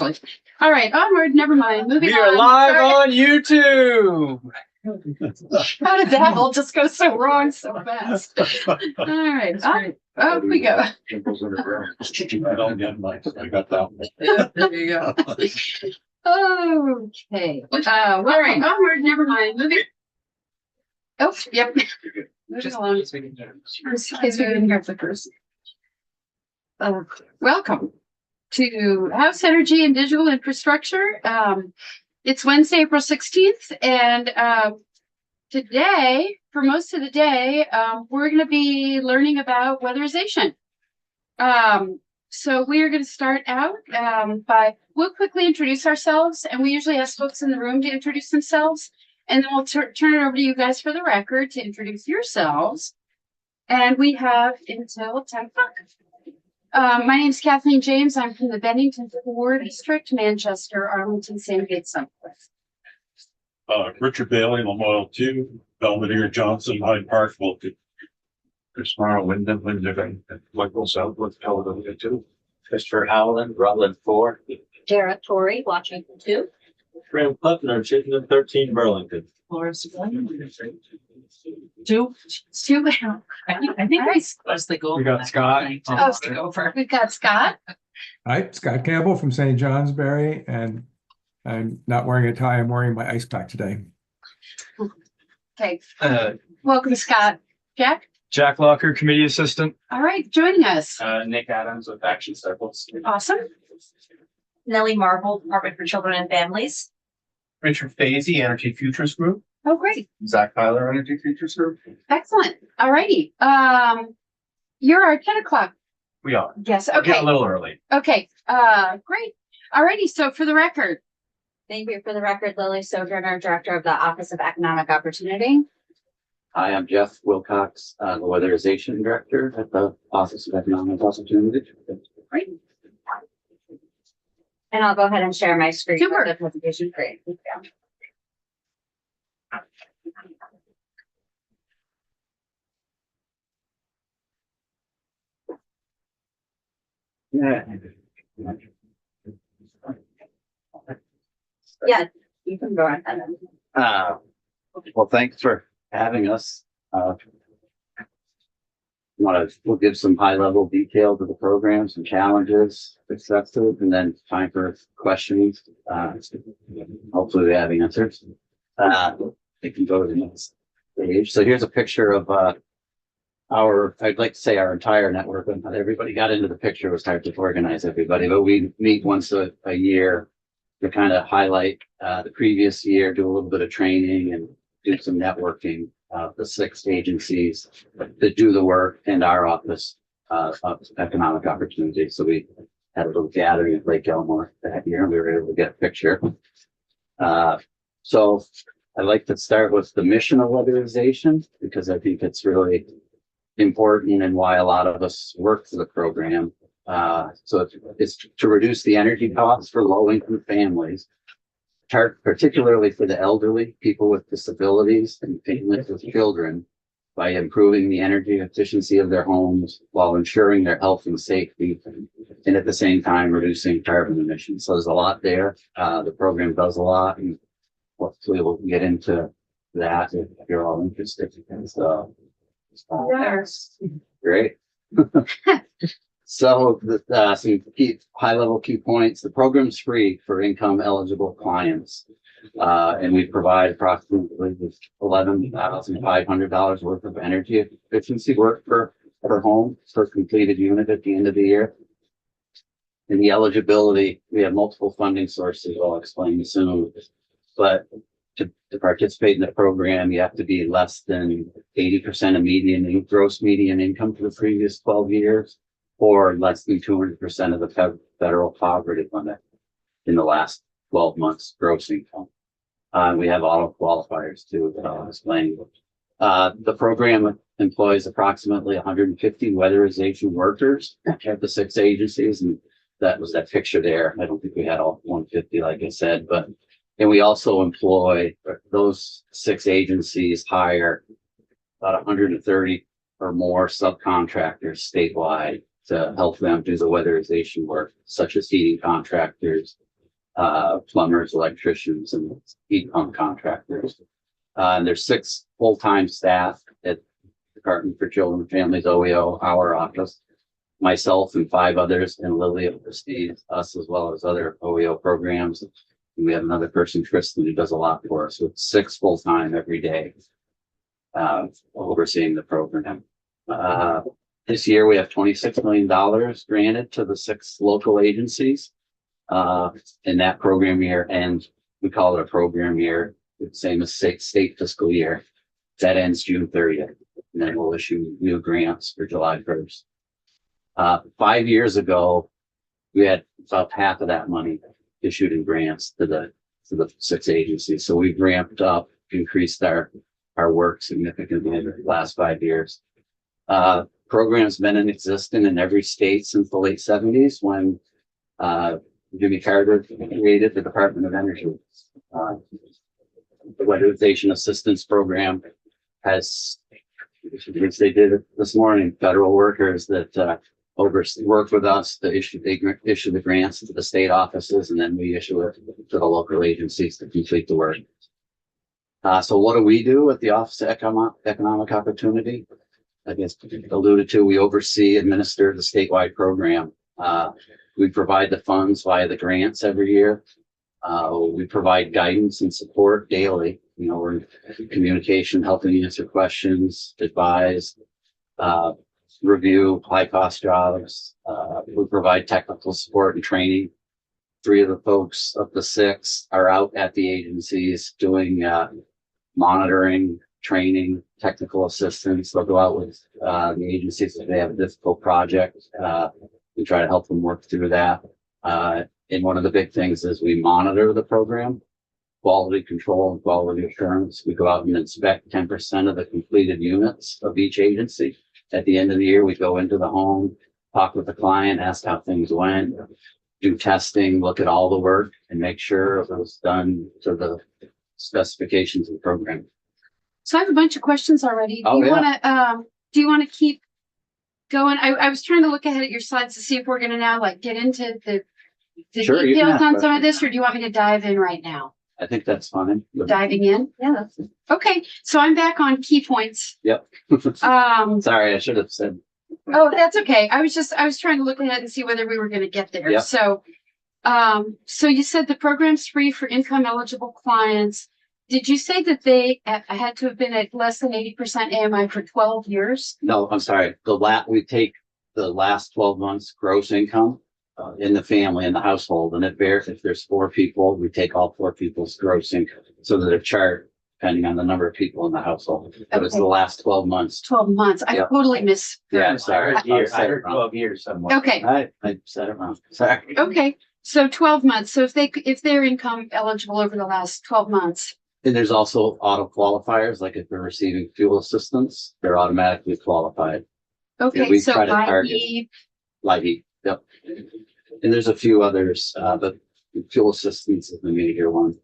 All right, onward. Never mind. Moving on. We are live Sorry. on YouTube. How did that all just go so wrong so fast? All right, off we go. I don't get much. I got that one. There you go. Okay. All right, onward. Never mind. Moving. Oh, yep. Moving along. Just in case we didn't get the first. Welcome to House Energy and Digital Infrastructure. It's Wednesday, April 16th, and today, for most of the day, we're going to be learning about weatherization. So we are going to start out we'll quickly introduce ourselves, and we usually ask folks in the room to introduce themselves, and then we'll turn it over to you guys for the record to introduce yourselves. And we have until 10 o'clock. My name is Kathleen James. I'm from the Bennington Poor District, Manchester, Arlington, Sandgate, Southwest. Richard Bailey, Lamoille 2, Belvedere, Johnson, Hyde Park, Wilkie. Chris Morrow, Wyndham, Michael Southwood, Caledonia 2. Christopher Howland, Rutland 4. Dara Torrey, Washington 2. Graham Putner, Chittenden 13, Burlington. Forrest Two. I think I supposed to go. We got Scott. We've got Scott. Hi, Scott Campbell from St. Johnsbury, and I'm not wearing a tie. I'm wearing my ice pack today. Okay. Welcome, Scott. Jack? Jack Locker, committee assistant. All right, joining us. Nick Adams with Action Circles. Awesome. Nellie Marvel, Department for Children and Families. Richard Fazy, Energy Futures Group. Oh, great. Zach Tyler, Energy Futures Group. Excellent. All righty. You're our 10 o'clock. We are. Yes. We're Okay. getting a little early. Okay. Great. All righty. So for the record. Thank you. For the record, Lily Sojourner, Director of the Office of Economic Opportunity. Hi, I'm Jeff Wilcox, the Weatherization Director at the Office of Economic Opportunity. Great. And I'll go ahead and share my screen Super. for the presentation. Great. Thank you. Yeah. Yeah, you can go ahead. Well, thanks for having us. We'll give some high level details of the program, some challenges, successes, and then time for questions. Hopefully we have answers. They can go to the next page. So here's a picture of I'd like to say our entire network. Not everybody got into the picture. It was hard to organize everybody, but we meet once a year to kind of highlight the previous year, do a little bit of training and do some networking. The 6 agencies that do the work and our office of economic opportunity. So we had a little gathering at Lake Elmore that year and we were able to get a picture. So I'd like to start with the mission of weatherization because I think it's really important and why a lot of us work for the program. So it's to reduce the energy costs for low-income families, particularly for the elderly, people with disabilities, and families with children, by improving the energy efficiency of their homes while ensuring their health and safety, and at the same time reducing carbon emissions. So there's a lot there. The program does a lot, and hopefully we'll get into that if you're all interested. So, Yes. great. So some key high-level key points. The program's free for income-eligible clients, and we provide approximately $11,500 worth of energy efficiency work per home per completed unit at the end of the year. And the eligibility, we have multiple funding sources. I'll explain soon, but to participate in the program, you have to be less than 80% of gross median income for the previous 12 years. Or less than 200% of the federal poverty limit in the last 12 months gross income. We have auto qualifiers too that I'll explain. The program employs approximately 150 weatherization workers at the 6 agencies, and that was that picture there. I don't think we had all 150, like I said, and we also employ those 6 agencies hire about 130 or more subcontractors statewide to help them do the weatherization work, such as heating contractors, plumbers, electricians, and heat pump contractors. And there's 6 full-time staff at Department for Children and Families, OEO, our office, myself and 5 others, and Lily oversees us as well as other OEO programs. And we have another person, Tristan, who does a lot for us. So it's 6 full-time every day, overseeing the program. This year we have $26 million granted to the 6 local agencies. In that program year, and we call it a program year, the same as state fiscal year. That ends June 30th, and then we'll issue new grants for July 1st. 5 years ago, we had about half of that money issued in grants to the 6 agencies. So we've ramped up, increased our work significantly in the last 5 years. Program's been in existence in every state since the late 70s when Jimmy Carter created the Department of Energy. The Weatherization Assistance Program has, which they did this morning, federal workers that work with us to issue the grants to the state offices, and then we issue it to the local agencies to complete the work. So what do we do at the Office of Economic Opportunity? I guess alluded to, we oversee, administer the statewide program. We provide the funds via the grants every year. We provide guidance and support daily. You know, we're in communication, helping answer questions, advise, review high-cost jobs. We provide technical support and training. 3 of the folks of the 6 are out at the agencies doing monitoring, training, technical assistance. They'll go out with the agencies if they have a difficult project. We try to help them work through that. And one of the big things is we monitor the program, quality control and quality assurance. We go out and inspect 10% of the completed units of each agency. At the end of the year, we go into the home, talk with the client, ask how things went, do testing, look at all the work, and make sure it was done to the specifications of the program. So I have a bunch of questions already. Oh, yeah. Do you want to keep going? I was trying to look ahead at your slides to see if we're going to now get into the Sure, you can details ask on some of this, or do you want me to dive in right now? I think that's fine. Diving in? Yeah, that's Okay, so I'm back on key points. Yep. Um, Sorry, I should have said. oh, that's okay. I was trying to look ahead and see whether we were going to get there. Yep. So you said the program's free for income eligible clients. Did you say that they had to have been at less than 80% AMI for 12 years? No, I'm sorry. We take the last 12 months gross income in the family, in the household, and it varies. If there's 4 people, we take all 4 people's gross income, so that a chart depending on the number of people in the household. But it's Okay. the last 12 months. 12 months. I Yep. totally missed. Yeah, I'm sorry. I heard 12 years somewhere. Okay. I said it wrong. Sorry. Okay. So 12 months. So if they're income eligible over the last 12 months. And there's also auto qualifiers, like if they're receiving fuel assistance, they're automatically qualified. Okay. we So try to target- i.e. Light heat, yep. And there's a few others, but fuel assistance is the major one.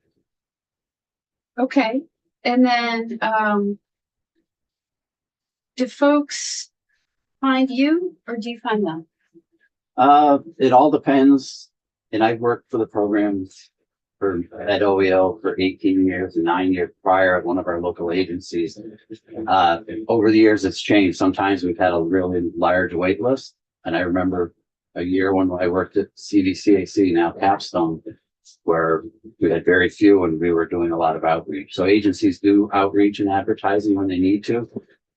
Okay. And then, do folks find you or do you find them? It all depends. And I've worked for the programs at OEO for 18 years and 9 years prior at one of our local agencies. Over the years, it's changed. Sometimes we've had a really large wait list. And I remember a year when I worked at CVCAC, now Capstone, where we had very few and we were doing a lot of outreach. So agencies do outreach and advertising when they need to.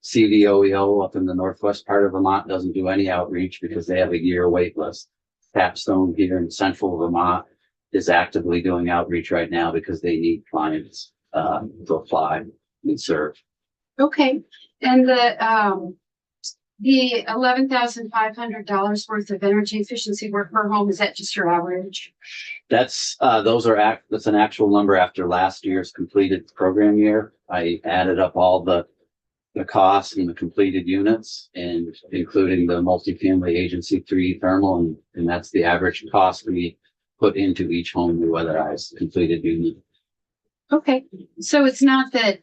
CVOEO up in the northwest part of Vermont doesn't do any outreach because they have a year wait list. Capstone here in central Vermont is actively doing outreach right now because they need clients to apply and serve. Okay. And the $11,500 worth of energy efficiency work per home, is that just your average? That's that's an actual number after last year's completed program year. I added up all the costs and the completed units, and including the multifamily agency 3 thermal, and that's the average cost we put into each home we weatherized completed unit. Okay. So it's not that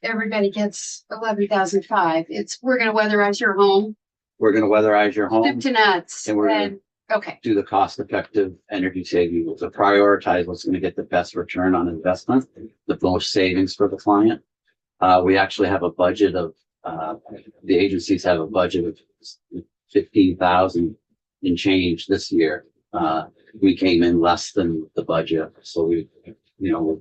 everybody gets 11,500. It's we're going to weatherize your home. We're going to weatherize your Soup home, to nuts. and we're And Okay, do the cost effective energy saving, to prioritize what's going to get the best return on investment, the most savings for the client. We actually have a budget of, the agencies have a budget of 15,000 and change this year. We came in less than the budget, so we, we're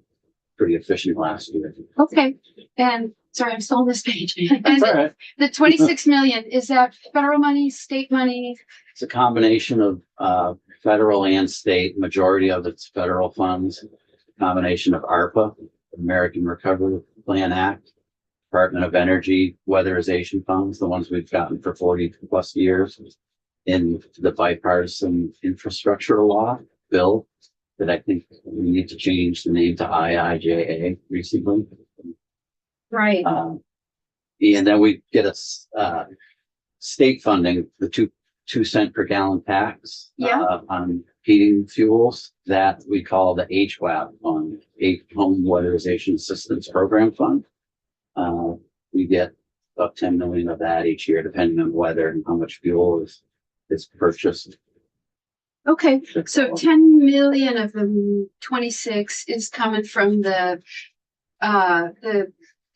pretty efficient last year. okay. And sorry, I'm still on this page. And That's all right. the 26 million, is that federal money, state money? It's a combination of federal and state. Majority of it's federal funds, combination of ARPA, American Recovery Plan Act, Department of Energy, weatherization funds, the ones we've gotten for 40 plus years, in the bipartisan infrastructure law bill that I think we need to change the name to IIJA recently. Right. And then we get a state funding, the 2 cent per gallon tax on heating fuels that we call the HWAP fund, Home Weatherization Assistance Program Fund. We get about 10 million of that each year, depending on weather and how much fuel is purchased. Okay, so 10 million of the 26 is coming from the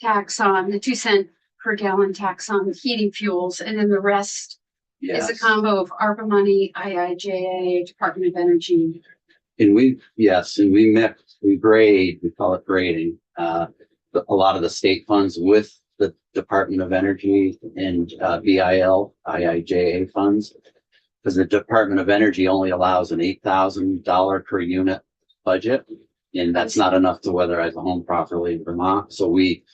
tax on the 2 cent per gallon tax on heating fuels, and then the rest is a combo of ARPA money, IIJA, Department of Energy. And we mix, we grade, we call it grading, a lot of the state funds with the Department of Energy and BIL, IIJA funds. Because the Department of Energy only allows an $8,000 per unit budget, and that's not enough to weatherize a home properly in Vermont. So we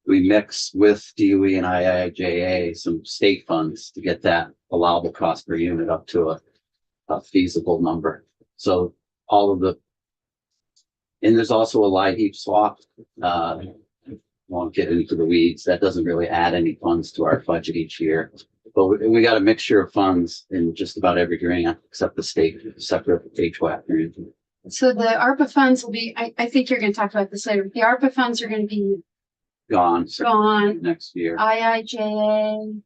mix with DOE and IIJA some state funds to get that allowable cost per unit up to a feasible number. So all of and there's also a light heap swap. Won't get into the weeds. That doesn't really add any funds to our budget each year. But we got a mixture of funds in just about every grant except the state separate HWAC grant. So the ARPA funds will be, I think you're going to talk about this later. The ARPA funds are going to be Gone next year. IIJA.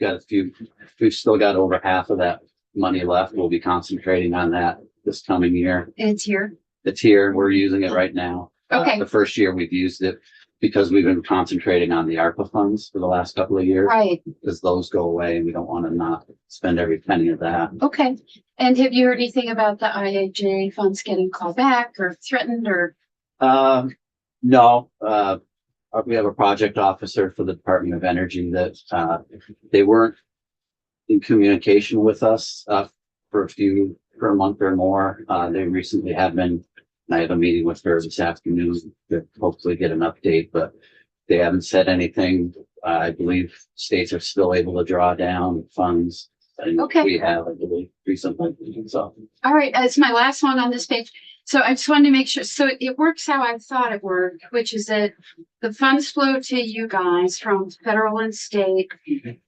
Got a few, we've still got over half of that money left. We'll be concentrating on that this coming year. And it's here. It's here. We're using it right now. Okay. The first year we've used it because we've been concentrating on the ARPA funds for the last couple of years. Right. Because those go away and we don't want to not spend every penny of that. Okay. And have you heard anything about the IIJA funds getting called back or threatened or? No. We have a project officer for the Department of Energy that they weren't in communication with us for a month or more. They recently have been. I have a meeting with her this afternoon to hopefully get an update, but they haven't said anything. I believe states are still able to draw down funds. And Okay. we have, I believe, recently. So All right, it's my last one on this page. So I just wanted to make sure, so it works how I thought it worked, which is that the funds flow to you guys from federal and state.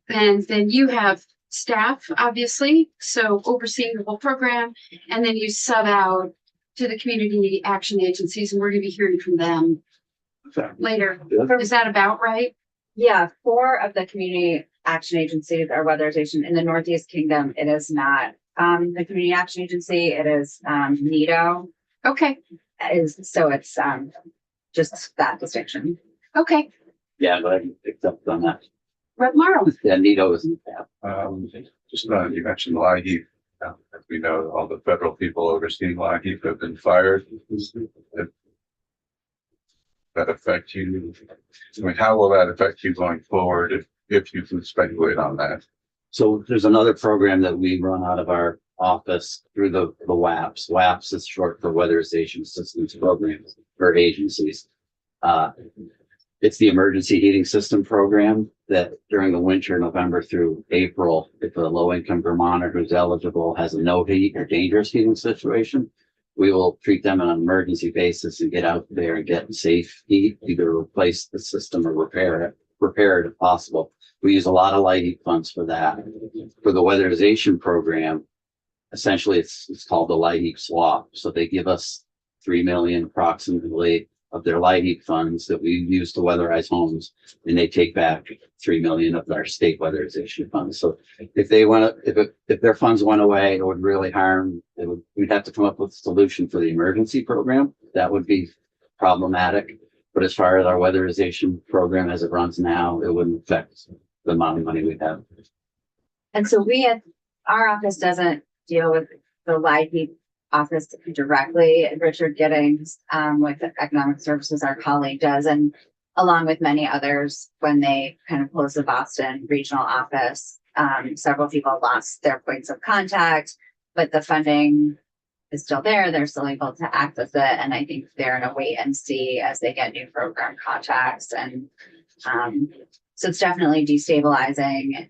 And then you have staff, obviously, so overseeing the whole program, and then you sub out to the community action agencies, and we're gonna be hearing from them later. Is that about right? Yeah, 4 of the community action agencies are weatherization. In the Northeast Kingdom, it is not the community action agency, it is NIDO. Okay, It's just that distinction. okay. yeah, but I picked up on that. Brett Morrow. Yeah, NITO isn't that. You mentioned LIHEAP. As we know, all the federal people overseeing LIHEAP have been fired. Does that affect you? I mean, how will that affect you going forward if you can speculate on that? So there's another program that we run out of our office through the WAPS. WAPS is short for Weatherization Assistance Programs for agencies. It's the Emergency Heating System Program that during the winter, November through April, if a low-income Vermonter who's eligible has a no heat or dangerous heating situation, we will treat them on an emergency basis and get out there and get safe heat, either replace the system or repair it if possible. We use a lot of light heat funds for that. For the weatherization program, essentially it's called the light heat swap. So they give us 3 million approximately of their LIHEAP funds that we use to weatherize homes, and they take back 3 million of our state weatherization funds. So if they want to, if their funds went away, it would really harm, we'd have to come up with a solution for the emergency program. That would be problematic. But as far as our weatherization program as it runs now, it wouldn't affect the amount of money we have. And so our office doesn't deal with the LIHEAP office directly. Richard Giddings, with Economic Services, our colleague, does, and along with many others, when they kind of closed the Boston regional office, several people lost their points of contact, but the funding is still there. They're still able to access it. And I think they're in a wait and see as they get new program contacts. And so it's definitely destabilizing,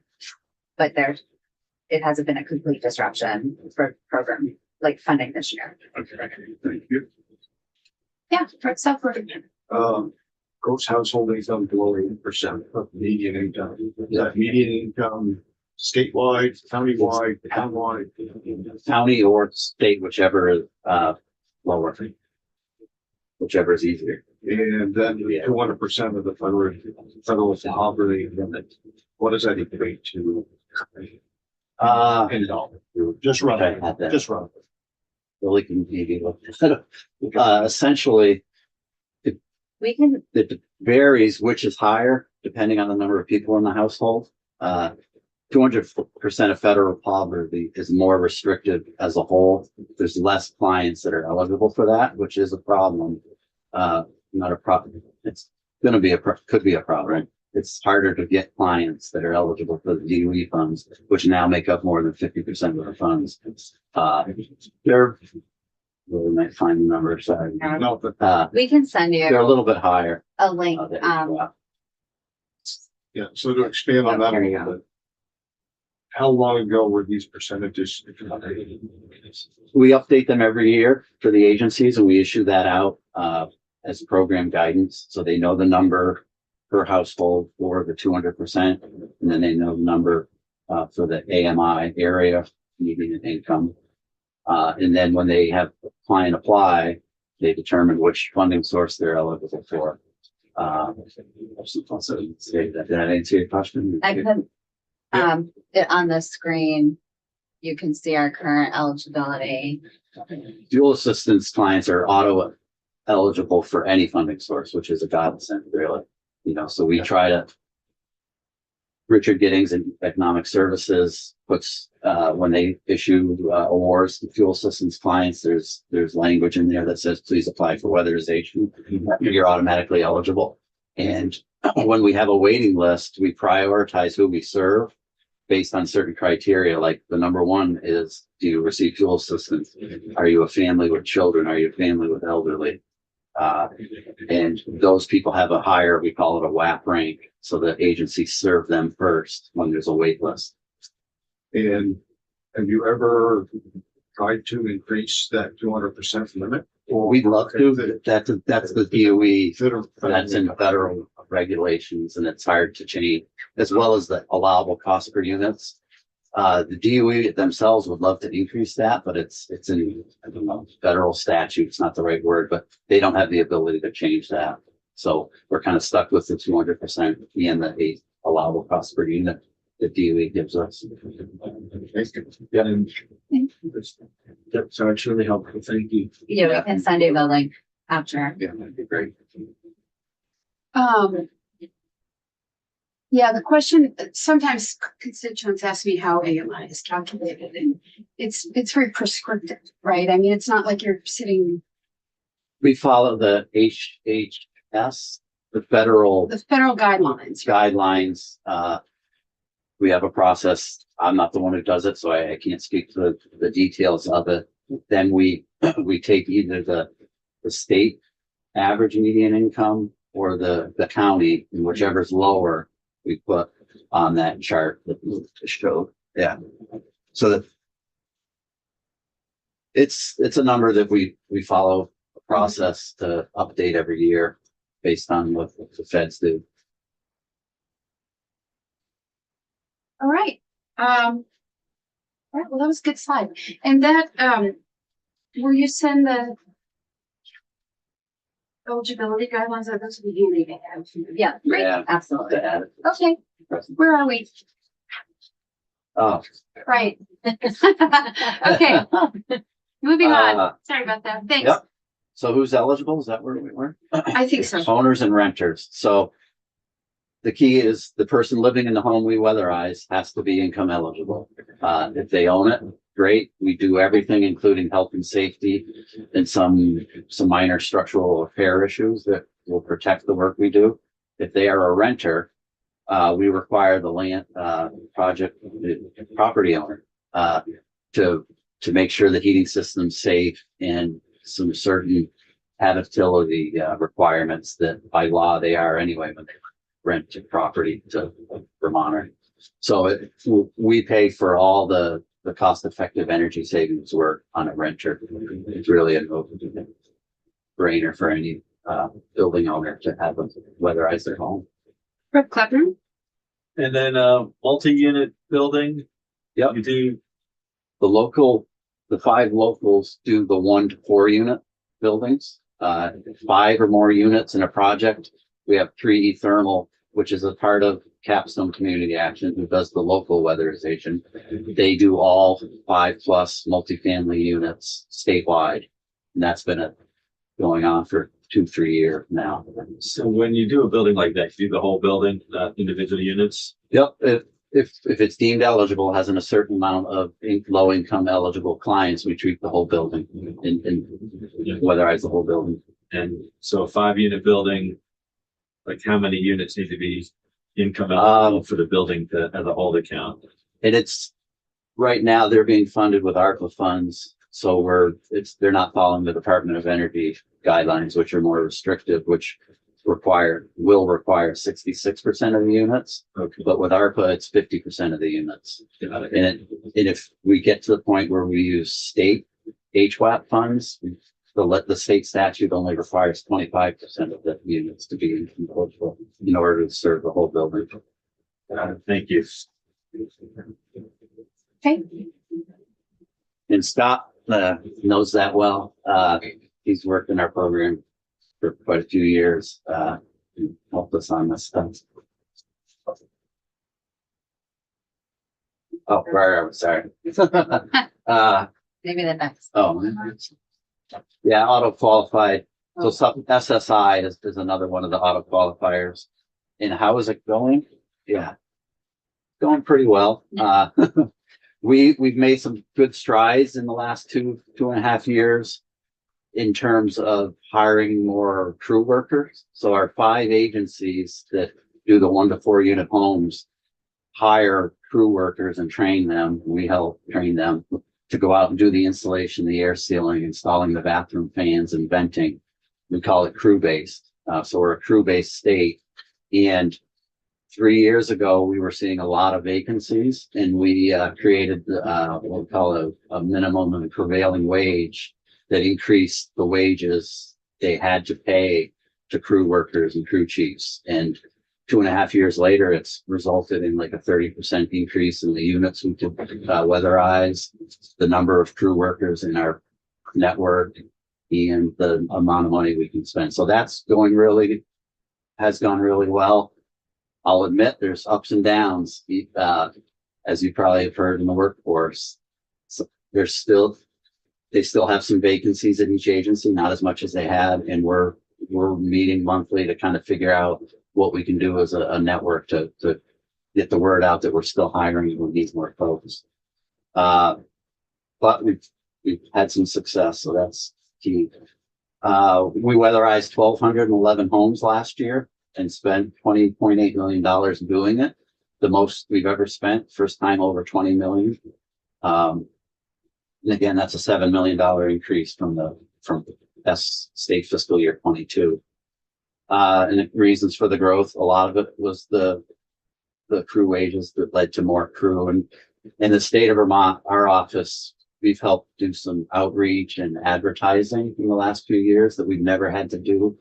but it hasn't been a complete disruption for program like funding this year. Okay, thank you. Yeah, for itself. Gross household income below 8% of median income. Is that median income statewide, countywide, townwide? County or state, whichever is lower, whichever is easier. And then 200% of the federal poverty limit. What does that equate to? In dollars. Just roughly. Just roughly. Really can maybe look at it. Essentially, We can, it varies which is higher depending on the number of people in the household. 200% of federal poverty is more restrictive as a whole. There's less clients that are eligible for that, which is a problem. Not a problem. It's going to be could be a problem. It's harder to get clients that are eligible for the DOE funds, which now make up more than 50% of the funds. They're, we might find the number, sorry. No, but we can send They're a you little bit higher. a link. yeah, so to expand on that a little bit. How long ago were these percentages? We update them every year for the agencies, and we issue that out as program guidance. So they know the number per household for the 200%, and then they know the number for the AMI area median income. And then when they have a client apply, they determine which funding source they're eligible for. So did that answer your question? I could, on the screen, you can see our current eligibility. Dual assistance clients are auto eligible for any funding source, which is a godsend, really. You know, so we try to. Richard Giddings and Economic Services puts when they issue awards to fuel assistance clients, there's language in there that says please apply for weatherization. You're automatically eligible. And when we have a waiting list, we prioritize who we serve based on certain criteria. Like the number one is, do you receive fuel assistance? Are you a family with children? Are you a family with elderly? And those people have a higher, we call it a WAP rank. So the agency serve them first when there's a wait list. And have you ever tried to increase that 200% limit? We'd love to. That's the DOE. That's in Federal. federal regulations, and it's hard to change, as well as the allowable cost per units. The DOE themselves would love to increase that, but it's in, I don't know, federal statute. It's not the right word, but they don't have the ability to change that. So we're kind of stuck with the 200% and the allowable cost per unit that DOE gives us. Yeah. That's actually helpful. Thank you. Yeah, we can send you the link after. Yeah, that'd be great. Yeah, the question, sometimes constituents ask me how AMI is calculated, and it's very prescriptive, right? I mean, it's not like you're sitting. We follow the HHS, the federal Guidelines. guidelines. We have a process. I'm not the one who does it, so I can't speak to the details of it. Then we take either the state average median income or the county, and whichever's lower, we put on that chart that we showed. Yeah. So that it's a number that we follow a process to update every year based on what the feds do. All right. All right. Well, that was a good slide. And that, will you send the eligibility guidelines are those we do need to have. Yeah, Yeah. absolutely. To add. Okay, where are we? Oh. Right. Okay, moving on. Uh, Sorry about that. Thanks. Yep. So who's eligible? Is that where we were? I think so. Owners and renters. So the key is the person living in the home we weatherize has to be income eligible. If they own it, great. We do everything, including health and safety and some minor structural repair issues that will protect the work we do. If they are a renter, we require the land, the property owner, to make sure the heating system's safe and some certain habitability, requirements that by law they are anyway when they rent property to Vermont. So we pay for all the cost-effective energy savings work on a renter. It's really a no-brainer for any, building owner to have them weatherize their home. Rep. Clapper? And then, multi-unit building. Yep. You do, The 5 locals do the 1 to 4 unit buildings, 5 or more units in a project. We have 3E Thermal, which is a part of Capstone Community Action, who does the local weatherization. They do all 5+ multifamily units statewide. And that's been going on for 2-3 years now. so when you do a building like that, you do the whole building, not individual units? Yep, if it's deemed eligible, has a certain amount of low income eligible clients, we treat the whole building and weatherize the whole building. And so a 5-unit building, like how many units need to be income eligible for the building to, as a whole to count? And it's right now they're being funded with ARPA funds. So they're not following the Department of Energy guidelines, which are more restrictive, which will require 66% of the units. Okay. But with ARPA, it's 50% of the units. And if we get to the point where we use state HWAP funds, the state statute only requires 25% of the units to be eligible in order to serve the whole building. Thank you. Okay. And Scott knows that well. He's worked in our program for quite a few years. Helped us on this stuff. Oh, right, sorry. Maybe the next. Oh, yeah, auto qualified. So SSI is another one of the auto qualifiers. And how is it going? Yeah, going pretty well. We've made some good strides in the last 2.5 years in terms of hiring more crew workers. So our 5 agencies that do the 1 to 4 unit homes hire crew workers and train them. We help train them to go out and do the installation, the air sealing, installing the bathroom fans and venting. We call it crew-based. So we're a crew-based state. And 3 years ago, we were seeing a lot of vacancies, and we created what we call a minimum and prevailing wage that increased the wages they had to pay to crew workers and crew chiefs. And 2.5 years later, it's resulted in like a 30% increase in the units we could weatherize, the number of crew workers in our network, and the amount of money we can spend. So that's has gone really well. I'll admit there's ups and downs, as you probably have heard in the workforce. So they still have some vacancies at each agency, not as much as they had, and we're meeting monthly to kind of figure out what we can do as a network to get the word out that we're still hiring and we need more folks. But we've had some success, so that's key. We weatherized 1,211 homes last year and spent $20.8 million doing it. The most we've ever spent, first time over 20 million. And again, that's a $7 million increase from state fiscal year 22. And the reasons for the growth, a lot of it was the crew wages that led to more crew. And in the state of Vermont, our office, we've helped do some outreach and advertising in the last few years that we've never had to do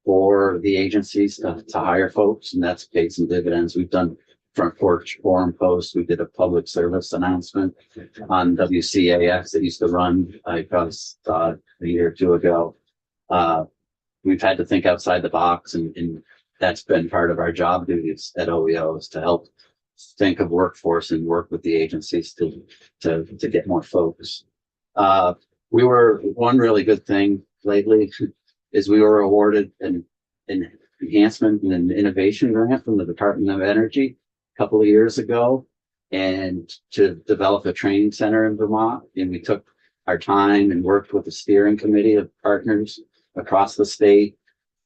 for the agencies to hire folks, and that's paid some dividends. We've done front porch forum posts. We did a public service announcement on WCAX that used to run, a year or two ago. we've had to think outside the box, and that's been part of our job duties at OEO, is to help think of workforce and work with the agencies to get more folks. One really good thing lately is we were awarded an enhancement and an innovation grant from the Department of Energy a couple of years ago, and to develop a training center in Vermont. And we took our time and worked with the steering committee of partners across the state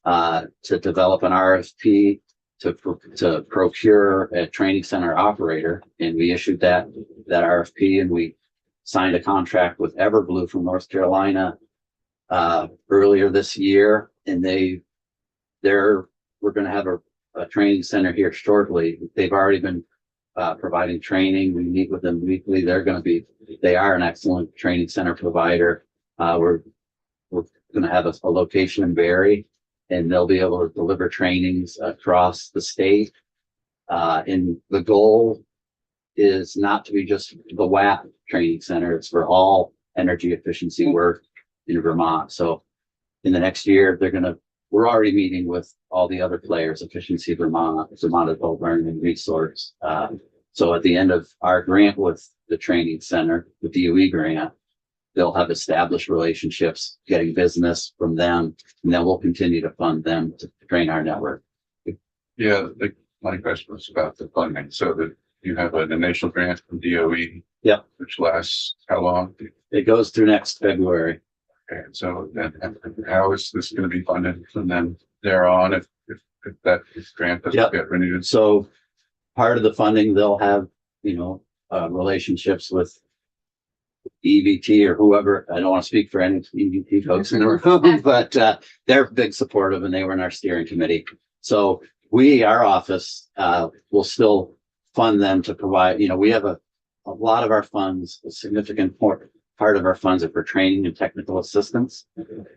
to develop an RFP to procure a training center operator. And we issued that RFP, and we signed a contract with Everblue from North Carolina earlier this year. And we're going to have a training center here shortly. They've already been providing training. We meet with them weekly. They are an excellent training center provider. We're going to have a location in Barrie, and they'll be able to deliver trainings across the state. And the goal is not to be just the WAP training center. It's for all energy efficiency work in Vermont. So in the next year, we're already meeting with all the other players, Efficiency Vermont, Vermont Adult Learning and Resource. So at the end of our grant with the training center, the DOE grant, they'll have established relationships, getting business from them, and then we'll continue to fund them to train our network. Yeah, my question was about the funding. So that you have an initial grant from DOE. Yep. Which lasts how long? It goes through next February. And so then how is this going to be funded from then thereon if that grant doesn't Yep. get renewed? So part of the funding, they'll have, relationships with EVT or whoever. I don't want to speak for any EVT folks in the room, but they're big supportive, and they were in our steering committee. So our office will still fund them to provide, we have a lot of our funds, a significant part of our funds are for training and technical assistance.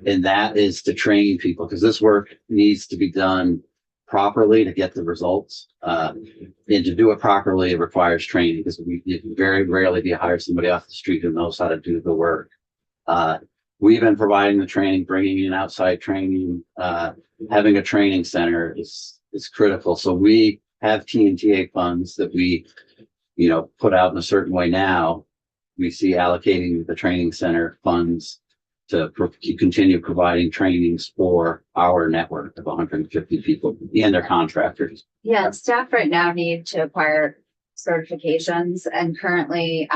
And that is to train people, because this work needs to be done properly to get the results. And to do it properly, it requires training, because very rarely do you hire somebody off the street who knows how to do the work. We've been providing the training, bringing in outside training, having a training center is critical. So we have TNTA funds that we, put out in a certain way now. We see allocating the training center funds to continue providing trainings for our network of 150 people and their contractors. Yeah, staff right now need to acquire certifications, and currently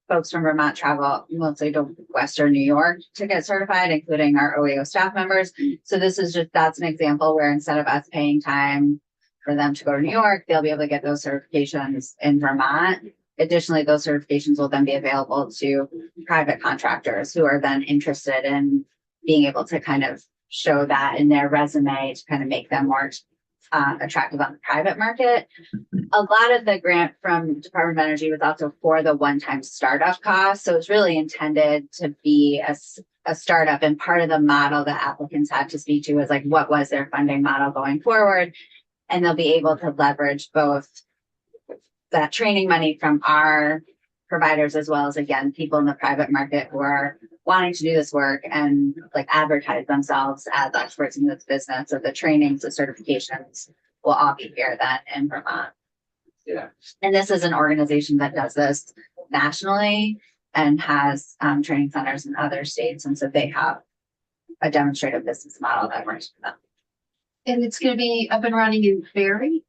folks from Vermont travel mostly to Western New York to get certified, including our OEO staff members. So that's an example where instead of us paying time for them to go to New York, they'll be able to get those certifications in Vermont. Additionally, those certifications will then be available to private contractors who are then interested in being able to kind of show that in their resume to kind of make them more attractive on the private market. A lot of the grant from Department of Energy was also for the one-time startup cost. So it's really intended to be a startup, and part of the model that applicants had to speak to was like, what was their funding model going forward? And they'll be able to leverage both that training money from our providers, as well as, again, people in the private market who are wanting to do this work and like advertise themselves as experts in this business. So the trainings, the certifications will all be here then in Vermont. Yeah. And this is an organization that does this nationally and has training centers in other states. And so they have a demonstrative business model that works for them. And it's going to be up and running in Barrie?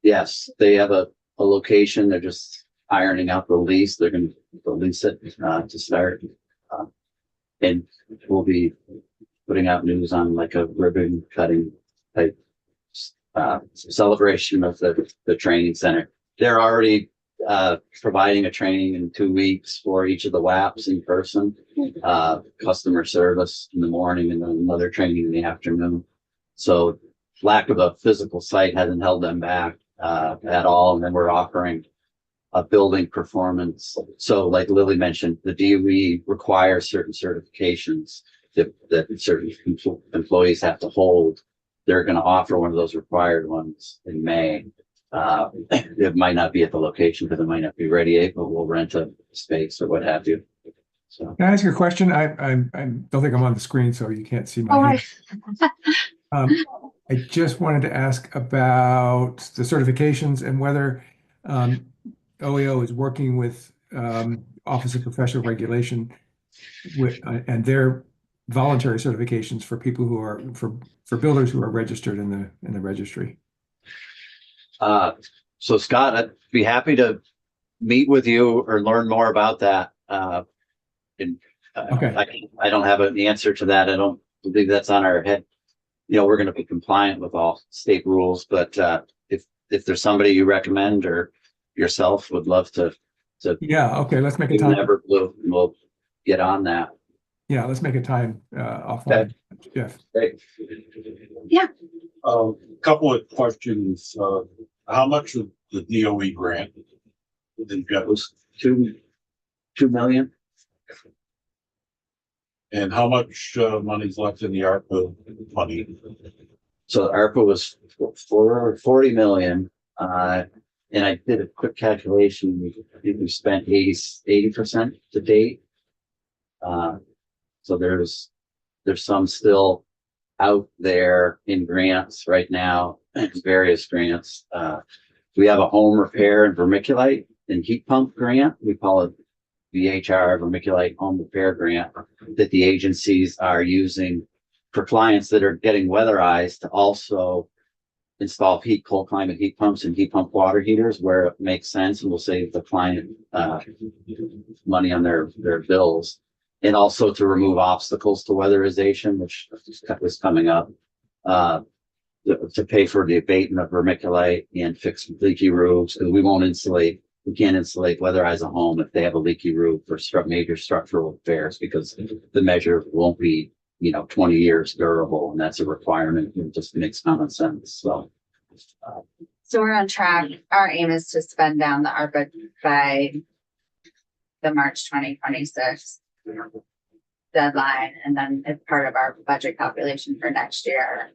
Yes, they have a location. They're just ironing out the lease. They're going to lease it to start. And we'll be putting out news on like a ribbon cutting type celebration of the training center. They're already providing a training in 2 weeks for each of the WAPs in person, customer service in the morning, and then another training in the afternoon. So lack of a physical site hasn't held them back at all. And then we're offering a building performance. So like Lily mentioned, the DOE requires certain certifications that certain employees have to hold. They're going to offer one of those required ones in May. It might not be at the location because it might not be ready, but we'll rent a space or what have you. So, Can I ask you a question? I don't think I'm on the screen, so you can't see my Oh, hand. I don't think I'm on the screen, so you can't see my hand. I just wanted to ask about the certifications and whether OEO is working with Office of Professional Regulation and their voluntary certifications for people who are for builders who are registered in the registry. so Scott, I'd be happy to meet with you or learn more about that. And Okay. I don't have an answer to that. I don't believe that's on our head. You know, we're going to be compliant with all state rules, but if there's somebody you recommend or yourself would love to Yeah. Okay. Let's make a time. we'll get on that. Yeah. Let's make a time offline. Jeff. Great. Couple of questions. How much of the DOE grant did you get? Was 2 million. And how much money's left in the ARPA money? So ARPA was for 40 million. And I did a quick calculation. I think we spent 80% to date. So there's some still out there in grants right now, various grants. We have a home repair and vermiculite and heat pump grant. We call it VHR, vermiculite home repair grant, that the agencies are using for clients that are getting weatherized to also install cold climate heat pumps and heat pump water heaters where it makes sense and will save the client money on their bills. And also to remove obstacles to weatherization, which is coming up, to pay for the abatement of vermiculite and fix leaky roofs, because we can't insulate, weatherize a home if they have a leaky roof or major structural repairs, because the measure won't be, 20 years durable, and that's a requirement. It just makes common sense. So we're on track. Our aim is to spend down the ARPA by the March 2026 deadline, and then it's part of our budget calculation for next year.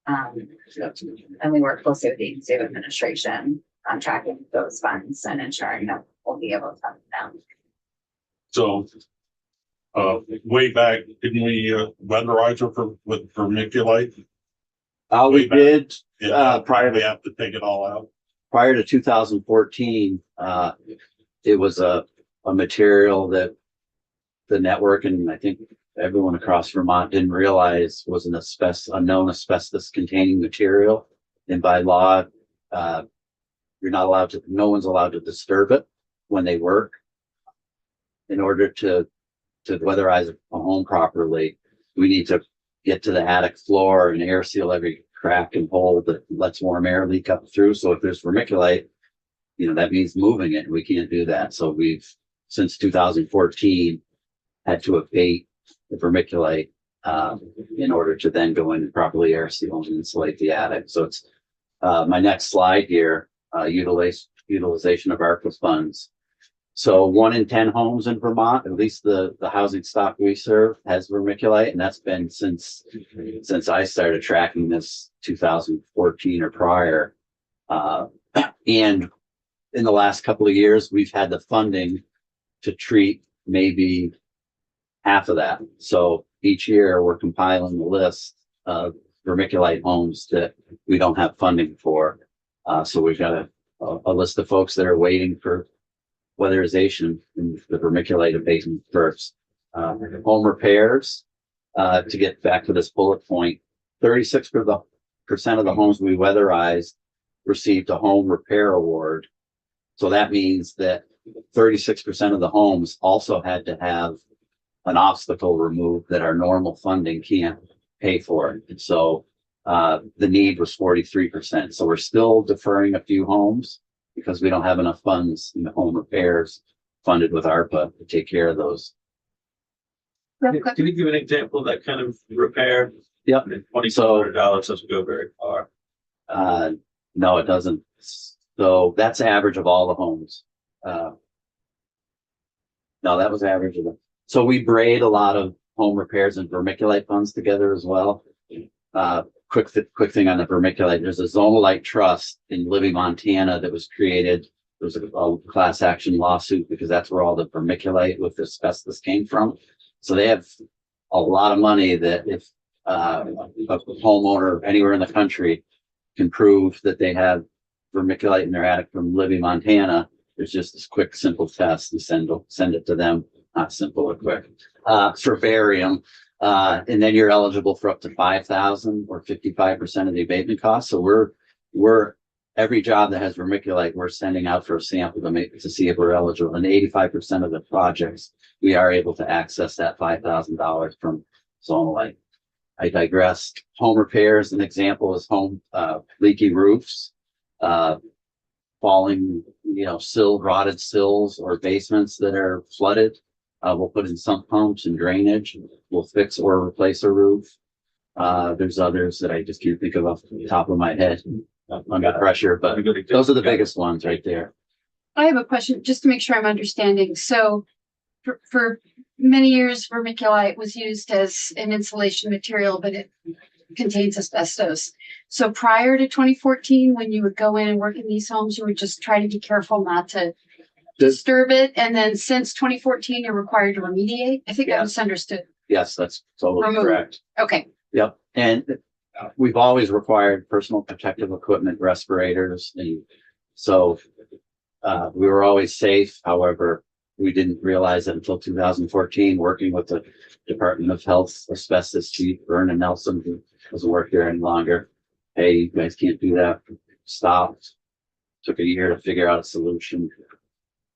And we work closely with the agency of administration on tracking those funds and ensuring that we'll be able to fund them. So, way back, didn't we weatherize it with vermiculite? we did Prior, we have to take it all out. prior to 2014. It was a material that the network, and I think everyone across Vermont didn't realize was a known asbestos containing material. And by law, no one's allowed to disturb it when they work. In order to weatherize a home properly, we need to get to the attic floor and air seal every crack and hole that lets warm air leak up through. So if there's vermiculite, that means moving it. We can't do that. So we've, since 2014, had to abate the vermiculite in order to then go in and properly air seal and insulate the attic. So it's my next slide here, utilization of ARPA funds. So 1 in 10 homes in Vermont, at least the housing stock we serve, has vermiculite, and that's been since I started tracking this 2014 or prior. And in the last couple of years, we've had the funding to treat maybe half of that. So each year we're compiling the list of vermiculite homes that we don't have funding for. So we've got a list of folks that are waiting for weatherization and the vermiculite abatement first. Home repairs, to get back to this bullet point, 36% of the homes we weatherized received a home repair award. So that means that 36% of the homes also had to have an obstacle removed that our normal funding can't pay for. And so the need was 43%. So we're still deferring a few homes because we don't have enough funds in the home repairs funded with ARPA to take care of those. Real quick. Can you give an example of that kind of repair? Yep. $2,400 doesn't go very far. No, it doesn't. So that's average of all the homes. No, that was average of them. So we braid a lot of home repairs and vermiculite funds together as well. Quick thing on the vermiculite. There's a zonalite trust in Libby, Montana that was created was a class action lawsuit because that's where all the vermiculite with asbestos came from. So they have a lot of money that if a homeowner anywhere in the country can prove that they have vermiculite in their attic from Libby, Montana, there's just this quick, simple test. You send it to them, not simple or quick, for barium. And then you're eligible for up to 5,000 or 55% of the abatement cost. So we're every job that has vermiculite, we're sending out for a sample to see if we're eligible. And 85% of the projects, we are able to access that $5,000 from zonalite. I digress. Home repairs, an example is home leaky roofs, falling, rotted sills or basements that are flooded. We'll put in sump pumps and drainage. We'll fix or replace a roof. There's others that I just can't think of off the top of my head under pressure, but those are the biggest ones right there. I have a question just to make sure I'm understanding. So for many years, vermiculite was used as an insulation material, but it contains asbestos. So prior to 2014, when you would go in and work in these homes, you would just try to be careful not to disturb it. And then since 2014, you're required to remediate. I think I Yeah. misunderstood. Yes, that's totally Remove. correct. Okay. Yep. And we've always required personal protective equipment, respirators. And so we were always safe. However, we didn't realize it until 2014, working with the Department of Health asbestos chief, Vernon Nelson, who doesn't work there any longer. Hey, you guys can't do that. Stopped. Took a year to figure out a solution.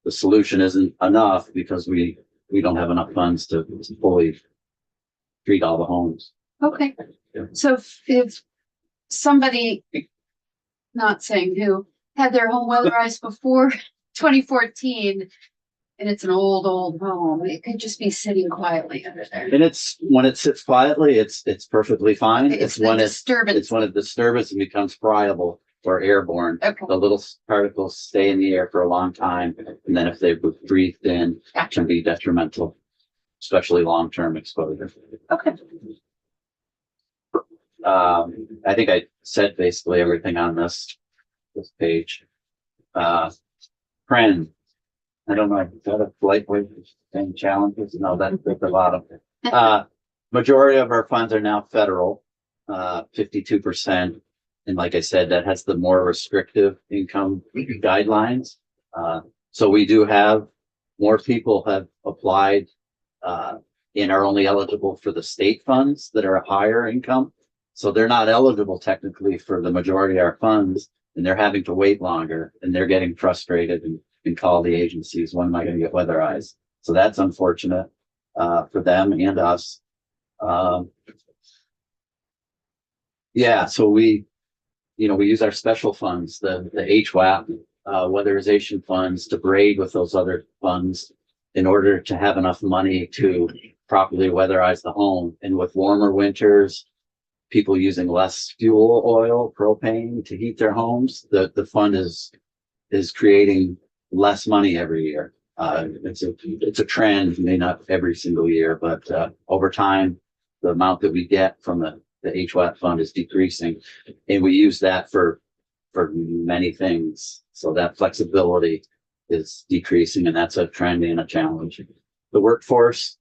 The solution isn't enough because we don't have enough funds to fully treat all the homes. Okay. Yeah. So if somebody, not saying who, had their home weatherized before 2014, and it's an old home, it could just be sitting quietly under there. And when it sits quietly, it's perfectly fine. It's when disturbance. It's when it disturbs and becomes friable or airborne. Okay. The little particles stay in the air for a long time, and then if they breathed in, it can be detrimental, especially long-term exposure. Okay. I think I said basically everything on this page. Trend. I don't know, is that a polite way of saying challenges? No, that's a lot of it. Majority of our funds are now federal, 52%. And like I said, that has the more restrictive income guidelines. So we do have more people have applied and are only eligible for the state funds that are a higher income. So they're not eligible technically for the majority of our funds, and they're having to wait longer, and they're getting frustrated and call the agencies, when am I going to get weatherized? So that's unfortunate for them and us. Yeah, so we use our special funds, the HWAP, weatherization funds, to braid with those other funds in order to have enough money to properly weatherize the home. And with warmer winters, people using less fuel oil, propane to heat their homes, the fund is creating less money every year. It's a trend, may not every single year, but over time, the amount that we get from the HWAP fund is decreasing, and we use that for many things. So that flexibility is decreasing, and that's a trend and a challenge. The workforce,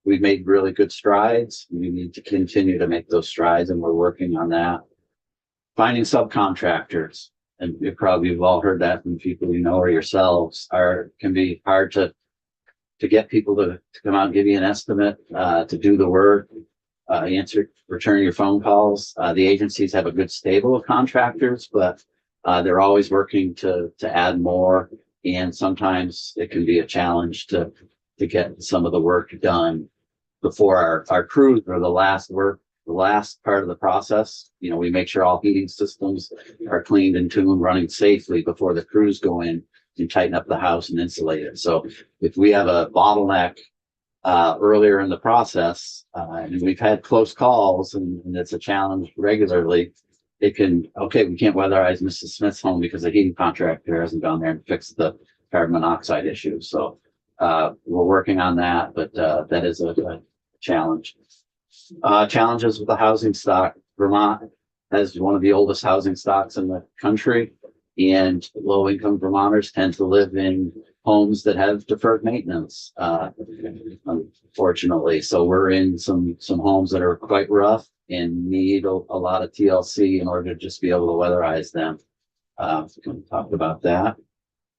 we've made really good strides. We need to continue to make those strides, and we're working on that. Finding subcontractors, and you probably have all heard that from people you know or yourselves, can be hard to get people to come out and give you an estimate, to do the work, return your phone calls. The agencies have a good stable of contractors, but they're always working to add more. And sometimes it can be a challenge to get some of the work done before our crews are the last part of the process. We make sure all heating systems are cleaned and tuned, running safely before the crews go in and tighten up the house and insulate it. So if we have a bottleneck earlier in the process, and we've had close calls, and it's a challenge regularly, we can't weatherize Mrs. Smith's home because the heating contractor hasn't gone there and fixed the carbon monoxide issue. So we're working on that, but that is a challenge. Challenges with the housing stock. Vermont has one of the oldest housing stocks in the country. And low income Vermonters tend to live in homes that have deferred maintenance, unfortunately. So we're in some homes that are quite rough and need a lot of TLC in order to just be able to weatherize them. We can talk about that.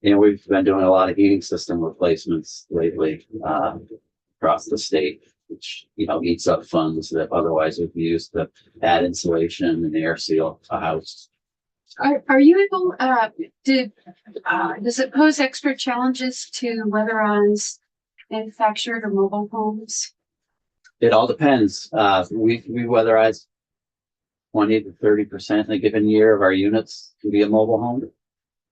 And we've been doing a lot of heating system replacements lately, across the state, which, you know, eats up funds that otherwise would be used to add insulation and air seal a house. Are you able, does it pose extra challenges to weatherize manufactured or mobile homes? It all depends. We weatherize 20 to 30% in a given year of our units can be a mobile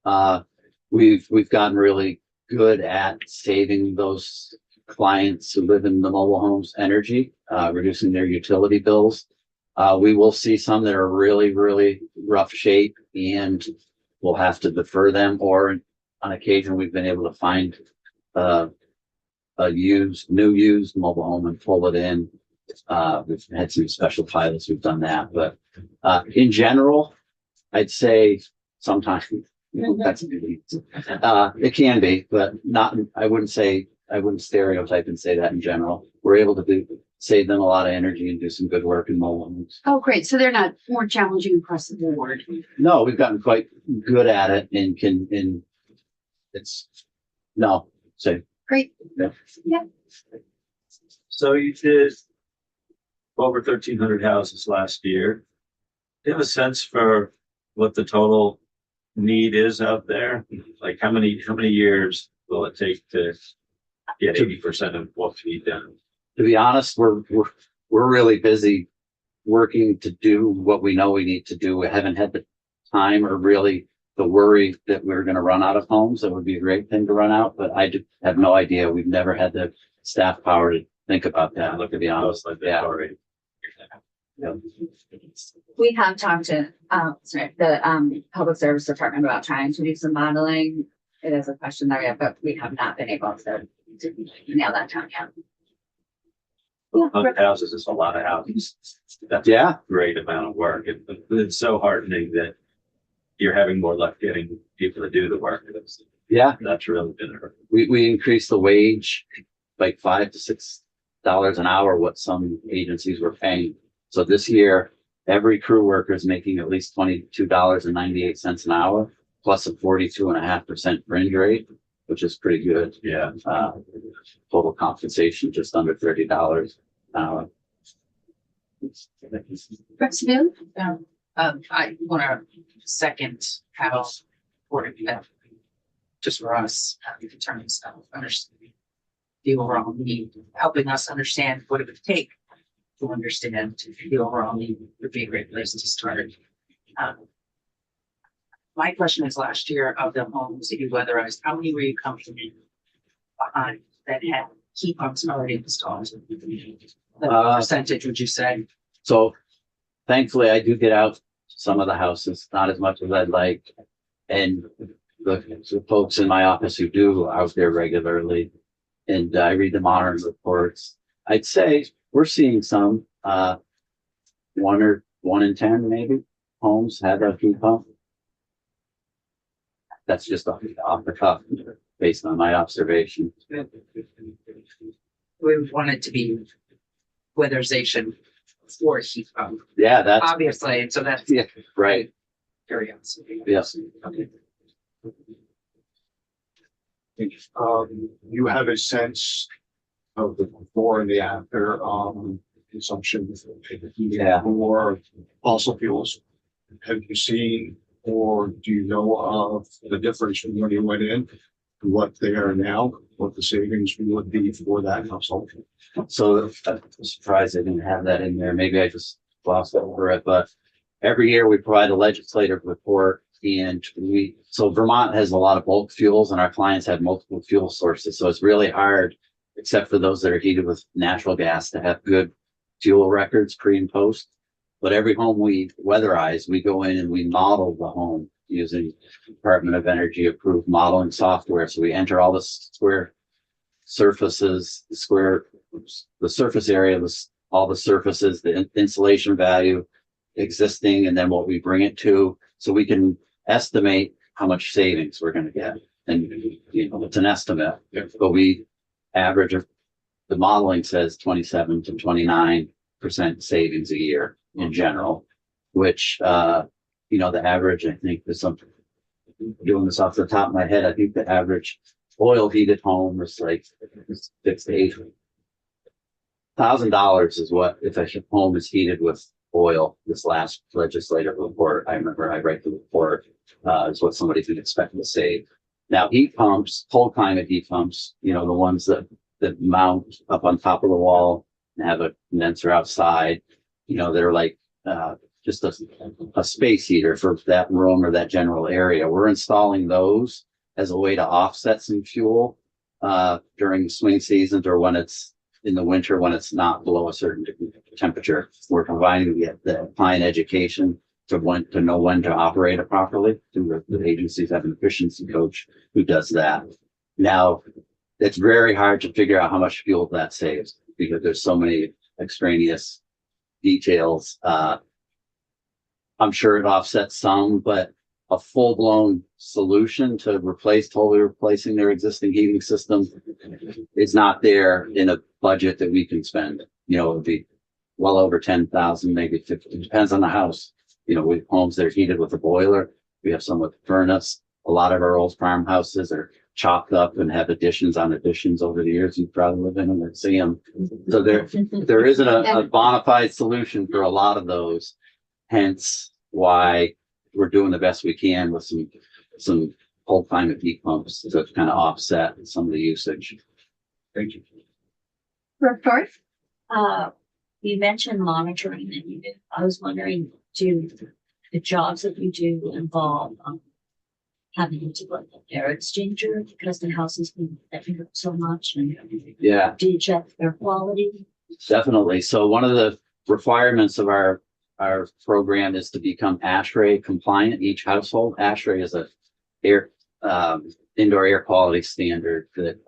home. We've gotten really good at saving those clients who live in the mobile homes energy, reducing their utility bills. We will see some that are really, really rough shape and we'll have to defer them, or on occasion, we've been able to find a new used mobile home and pull it in. We've had some special pilots who've done that, but in general, I'd say sometimes that's it can be, but not. I wouldn't stereotype and say that in general. We're able to save them a lot of energy and do some good work in mobile homes. Oh, great. So they're not more challenging across the board. No, we've gotten quite good at it and Great. So you did over 1,300 houses last year. Do you have a sense for what the total need is out there? Like how many years will it take to get 80% of what you need done? To be honest, we're really busy working to do what we know we need to do. We haven't had the time or really the worry that we're going to run out of homes. That would be a great thing to run out, but I have no idea. We've never had the staff power to think about that. To be honest, We have talked to, the public service department about trying to do some modeling. It is a question that we have, but we have not been able to nail that down yet. 100 houses is a lot of houses. That's a great amount of work. It's so heartening that you're having more luck getting people to do the work. That's really been a we increased the wage like $5 to $6 an hour, what some agencies were paying. So this year, every crew worker is making at least $22.98 an hour, plus a 42.5% fringe rate, which is pretty good. Yeah. Total compensation just under $30 an hour. Brooksville? I want to second how important that just for us, in terms of understanding the overall need, helping us understand what it would take to understand the overall need would be a great place to start. My question is, last year of the homes that you weatherized, how many were you comfortable behind that had heat pumps already installed? The percentage, would you say? So thankfully, I do get out to some of the houses, not as much as I'd like. And the folks in my office who do out there regularly, and I read the modern reports. I'd say we're seeing some, 1 in 10 maybe homes have a heat pump. That's just off the cuff based on my observation. We want it to be weatherization for heat pump, Yeah, that's obviously, and so that's right. curiosity. Yes. Okay. You have a sense of the before and the after, consumption or fossil fuels. Have you seen, or do you know of the difference from when you went in to what they are now, what the savings would be for that household? So I'm surprised I didn't have that in there. Maybe I just glossed over it, but every year we provide a legislative report, and so Vermont has a lot of bulk fuels and our clients have multiple fuel sources. So it's really hard, except for those that are heated with natural gas, to have good fuel records pre and post. But every home we weatherize, we go in and we model the home using Department of Energy approved modeling software. So we enter all the square surfaces, the surface area, all the surfaces, the insulation value existing, and then what we bring it to. So we can estimate how much savings we're gonna get. And, you know, it's an estimate, but we average, the modeling says 27 to 29% savings a year in general, which, you know, the average, I think, is something, doing this off the top of my head, I think the average oil heated home is like $6,000 to $8,000 is what, if a home is heated with oil, this last legislative report, I remember I read the report, is what somebody could expect to save. Now, heat pumps, cold climate heat pumps, you know, the ones that mount up on top of the wall and have a condenser outside, you know, they're like, just a space heater for that room or that general area. We're installing those as a way to offset some fuel, during swing seasons or when it's in the winter, when it's not below a certain temperature. We're providing the client education to know when to operate it properly. The agencies have an efficiency coach who does that. Now, it's very hard to figure out how much fuel that saves because there's so many extraneous details. I'm sure it offsets some, but a full-blown solution to totally replacing their existing heating system is not there in a budget that we can spend. You know, it would be well over 10,000, maybe 50, depends on the house. You know, we have homes that are heated with a boiler. We have some with furnace. A lot of our old farmhouses are chopped up and have additions on additions over the years. You probably live in them and see them. So there isn't a bona fide solution for a lot of those. Hence why we're doing the best we can with some cold climate heat pumps to kind of offset some of the usage. Thank you. Victoria? You mentioned monitoring that you do. I was wondering, do the jobs that you do involve having to put an air exchanger because the house has been affected so much? And Yeah, do you check air quality? definitely. So one of the requirements of our program is to become ASHRAE compliant. Each household, ASHRAE is a indoor air quality standard that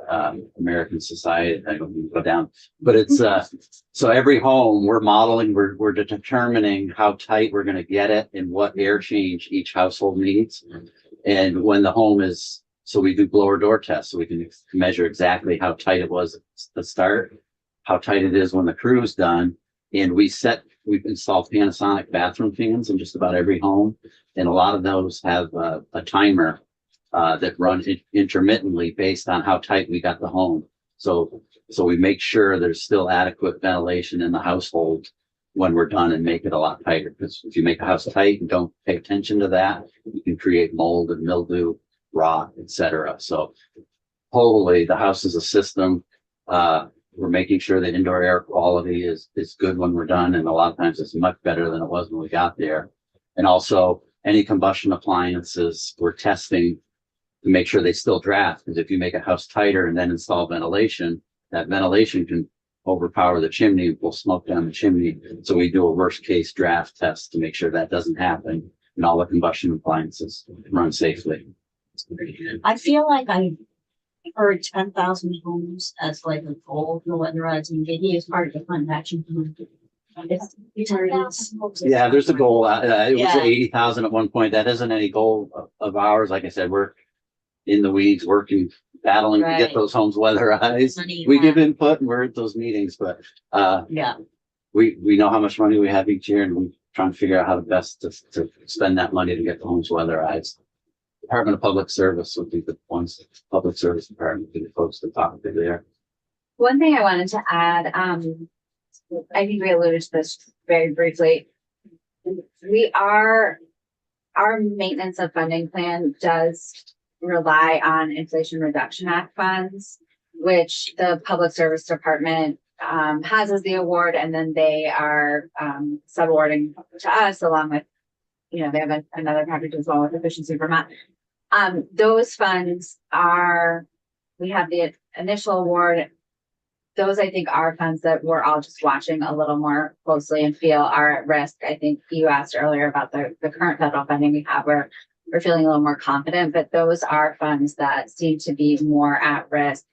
American Society, I don't need to go down, but it's so every home we're modeling, we're determining how tight we're going to get it and what air change each household needs. And when the home is, so we do blower door tests so we can measure exactly how tight it was at the start, how tight it is when the crew is done. And we've installed Panasonic bathroom fans in just about every home. And a lot of those have a timer that runs intermittently based on how tight we got the home. So we make sure there's still adequate ventilation in the household when we're done and make it a lot tighter. Because if you make a house tight and don't pay attention to that, you can create mold and mildew, rot, etc. So totally, the house is a system. We're making sure the indoor air quality is good when we're done. And a lot of times it's much better than it was when we got there. And also any combustion appliances, we're testing to make sure they still draft. Because if you make a house tighter and then install ventilation, that ventilation can overpower the chimney and pull smoke down the chimney. So we do a worst case draft test to make sure that doesn't happen and all the combustion appliances run safely. I feel like I heard 10,000 homes as like a goal for weatherizing. Maybe it's hard to find action. Yeah, there's a goal. It was Yeah. 80,000 at one point. That isn't any goal of ours. Like I said, we're in the weeds, working, battling to get Right. those homes weatherized. Money you We have. give input and we're at those meetings, but Yeah. we know how much money we have each year and we're trying to figure out how to best to spend that money to get the homes weatherized. Department of Public Service would be the ones, Public Service Department, would be the folks that talk to there. One thing I wanted to add, I think we alluded to this very briefly. Our maintenance of funding plan does rely on Inflation Reduction Act funds, which the Public Service Department has as the award, and then they are subawarding to us along with, they have another package as well with Efficiency Vermont. Those funds we have the initial award. Those, I think, are funds that we're all just watching a little more closely and feel are at risk. I think you asked earlier about the current federal funding we have, where we're feeling a little more confident, but those are funds that seem to be more at risk.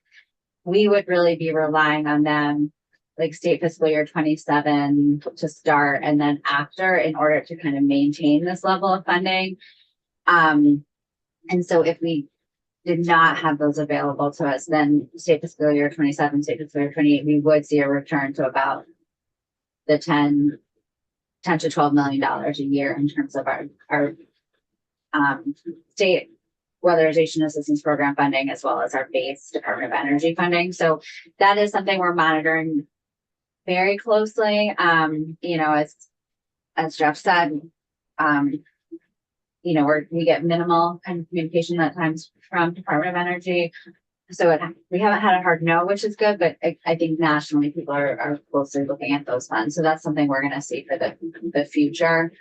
We would really be relying on them, like state fiscal year 27 to start, and then after, in order to kind of maintain this level of funding. And so if we did not have those available to us, then state fiscal year 27, state fiscal year 28, we would see a return to about the 10 to $12 million a year in terms of our state weatherization assistance program funding, as well as our base Department of Energy funding. So that is something we're monitoring very closely. You know, as Jeff said, you know, we get minimal kind of communication at times from Department of Energy. So we haven't had a hard no, which is good, but I think nationally people are closely looking at those funds. So that's something we're going to see for the future.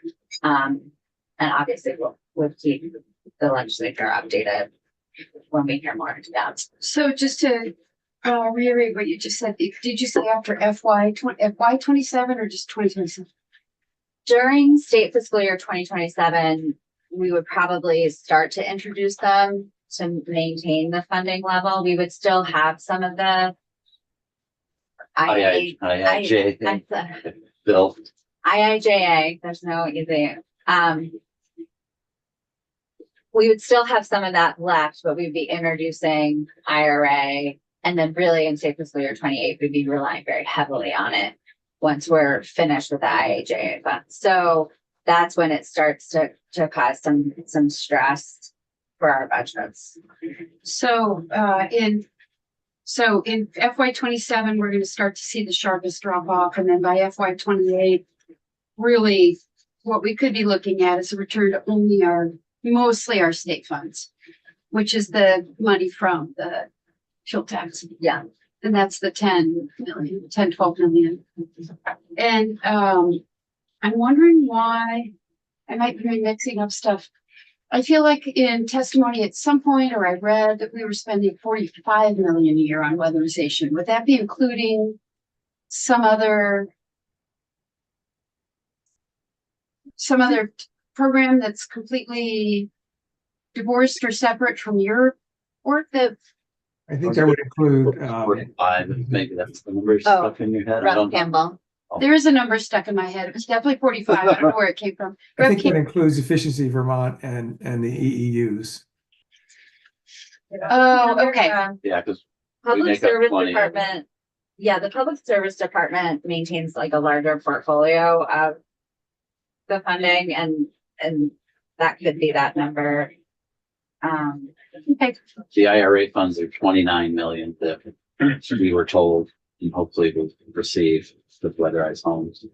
And obviously we'll keep the legislature updated when we hear more into that. So just to reiterate what you just said, did you say after FY 27 or just 2027? During state fiscal year 2027, we would probably start to introduce them to maintain the funding level. We would still have some of the IIJ bill. IIJA, there's no easy. We would still have some of that left, but we'd be introducing IRA, and then really in state fiscal year 28, we'd be relying very heavily on it once we're finished with the IIJA fund. So that's when it starts to cause some stress for our budgets. So in FY 27, we're going to start to see the sharpest drop off, and then by FY 28, really what we could be looking at is a return to mostly our state funds, which is the money from the fuel tax. Yeah. And that's the 12 million. And I'm wondering why I might be mixing up stuff. I feel like in testimony at some point, or I read that we were spending 45 million a year on weatherization. Would that be including some other program that's completely divorced or separate from your work? That I think that would include, 45, maybe that's the number Oh, stuck in your head. I Rev don't know. Campbell. there is a number stuck in my head. It was definitely 45. I don't know where it came from. I think that includes Efficiency Vermont and the EEUs. Oh, okay. Yeah, because Public make up Service 20. Department. Yeah, the Public Service Department maintains like a larger portfolio of the funding, and that could be that number. Okay. The IRA funds are 29 million that we were told and hopefully will receive with weatherized homes.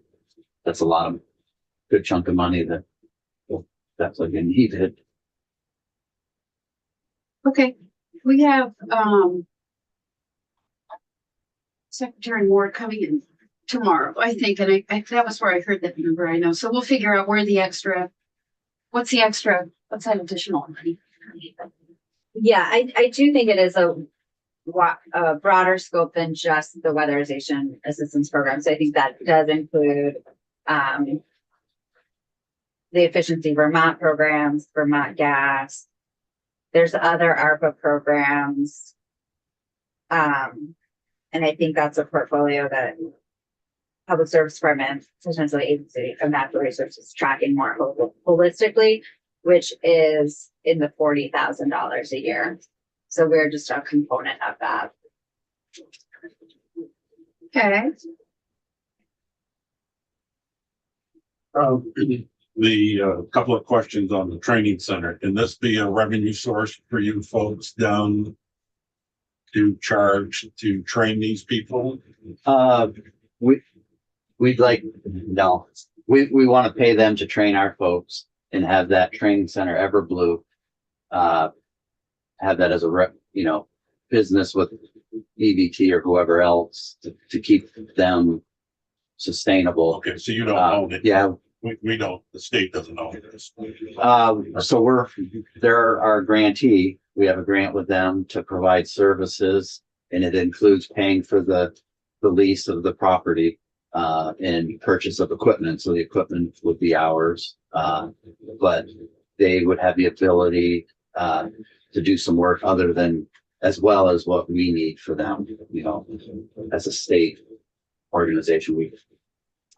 That's a lot of good chunk of money that will definitely be needed. Okay. We have Secretary Moore coming in tomorrow, I think, and I that was where I heard that number. I know. So we'll figure out what's that additional money? Yeah, I do think it is a broader scope than just the weatherization assistance program. So I think that does include the Efficiency Vermont programs, Vermont Gas. There's other ARPA programs. And I think that's a portfolio that Public Service Department, potentially Agency of Natural Resources, tracking more holistically, which is in the $40,000 a year. So we're just a component of that. Okay. The couple of questions on the training center. Can this be a revenue source for you folks down to charge to train these people? We'd like, no, we want to pay them to train our folks and have that training center Everblue, have that as a business with EVT or whoever else to keep them sustainable. Okay, so you don't own it. Yeah. We don't, the state doesn't own this. So they're our grantee. We have a grant with them to provide services, and it includes paying for the lease of the property, and purchase of equipment. So the equipment would be ours, but they would have the ability, to do some work other than, as well as what we need for them, as a state organization.